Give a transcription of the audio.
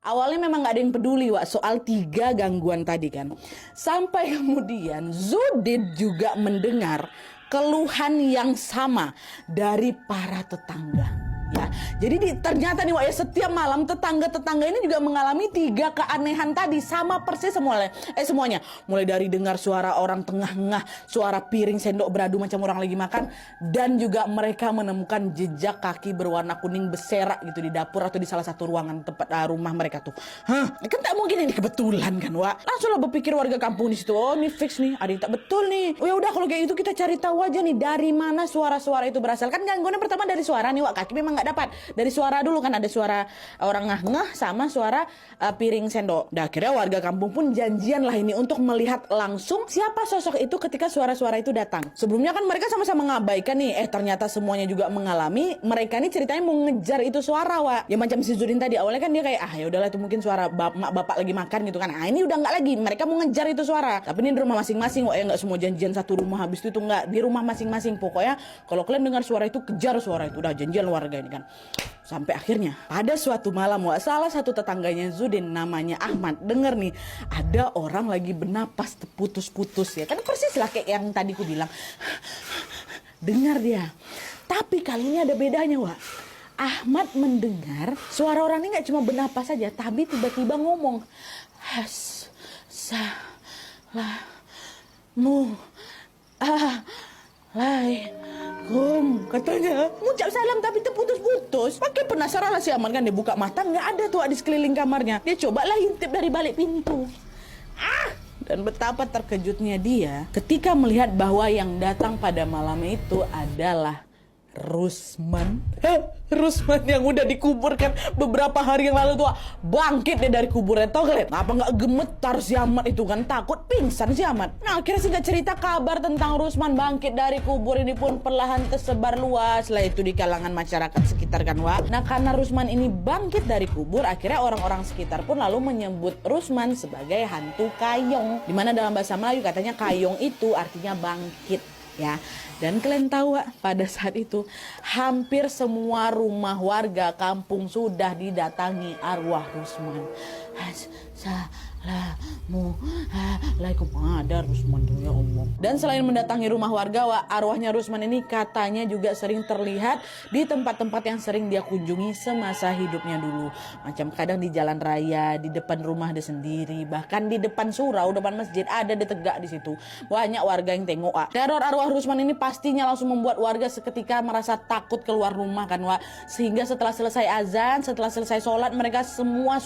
Awalnya memang nggak ada yang peduli Wak soal 3 gangguan tadi kan. Sampai kemudian Zudin juga mendengar keluhan yang sama dari para tetangga. Ya, jadi ternyata nih Wak ya, setiap malam tetangga-tetangga ini juga mengalami 3 keanehan tadi sama persis semuanya. Mulai dari dengar suara orang tengah-ngah, suara piring sendok beradu macam orang lagi makan, dan juga mereka menemukan jejak kaki berwarna kuning berserak gitu di dapur atau di salah satu ruangan tempat rumah mereka tuh. Hah, kan tak mungkin ini kebetulan kan Wak. Langsung lah berpikir warga kampung di situ, oh ini fix nih, ada yang tak betul nih. Oh ya udah kalau kayak itu kita cari tahu aja nih dari mana suara-suara itu berasal. Kan gangguannya pertama dari suara nih Wak, kaki memang nggak dapat. Dari suara dulu kan, ada suara orang ngah-ngah sama suara piring sendok. Nah, akhirnya warga kampung pun janjian lah ini untuk melihat langsung siapa sosok itu ketika suara-suara itu datang. Sebelumnya kan mereka sama-sama mengabaikan nih, ternyata semuanya juga mengalami. Mereka nih ceritanya mau ngejar itu suara Wak. Ya macam si Zudin tadi, awalnya kan dia kayak ya udahlah itu mungkin suara bapak lagi makan gitu kan. Ini udah nggak lagi, mereka mau ngejar itu suara. Tapi ini di rumah masing-masing Wak, ya nggak semua janjian satu rumah habis itu nggak, di rumah masing-masing. Pokoknya kalau kalian dengar suara itu kejar suara itu, udah janjian warga ini kan. Sampai akhirnya pada suatu malam Wak, salah satu tetangganya Zudin namanya Ahmad denger nih ada orang lagi bernapas putus-putus ya. Kan persis lah kayak yang tadi ku bilang. Dengar dia. Tapi kali ini ada bedanya Wak. Ahmad mendengar suara orang ini gak cuma bernapas saja, tapi tiba-tiba ngomong. Assalamu katanya ngucap salam tapi terputus-putus. Pakai penasaran lah si Ahmad kan, dia buka mata nggak ada tuh di sekeliling kamarnya. Dia cobalah intip dari balik pintu. Dan betapa terkejutnya dia ketika melihat bahwa yang datang pada malam itu adalah Rusman. Rusman yang udah dikuburkan beberapa hari yang lalu tuh bangkit deh dari kuburan. Tau kalian apa nggak gemetar si Ahmad itu kan, takut pingsan si Ahmad. Nah akhirnya singkat cerita kabar tentang Rusman bangkit dari kubur ini pun perlahan tersebar luas lah itu di kalangan masyarakat sekitar kan Wak. Nah karena Rusman ini bangkit dari kubur, akhirnya orang-orang sekitar pun lalu menyebut Rusman sebagai hantu kayong, dimana dalam bahasa Melayu katanya kayong itu artinya bangkit ya. Dan kalian tahu Wak, pada saat itu hampir semua rumah warga kampung sudah didatangi arwah Rusman. Assalamualaikum, ada Rusman tuh ya Allah. Dan selain mendatangi rumah warga Wak, arwahnya Rusman ini katanya juga sering terlihat di tempat-tempat yang sering dia kunjungi semasa hidupnya dulu. Macam kadang di jalan raya, di depan rumah dia sendiri, bahkan di depan surau, depan masjid ada dia tegak di situ. Banyak warga yang tengok Wak. Teror arwah Rusman ini pastinya langsung membuat warga seketika merasa takut keluar rumah kan Wak. Sehingga setelah selesai azan, setelah selesai sholat, mereka semua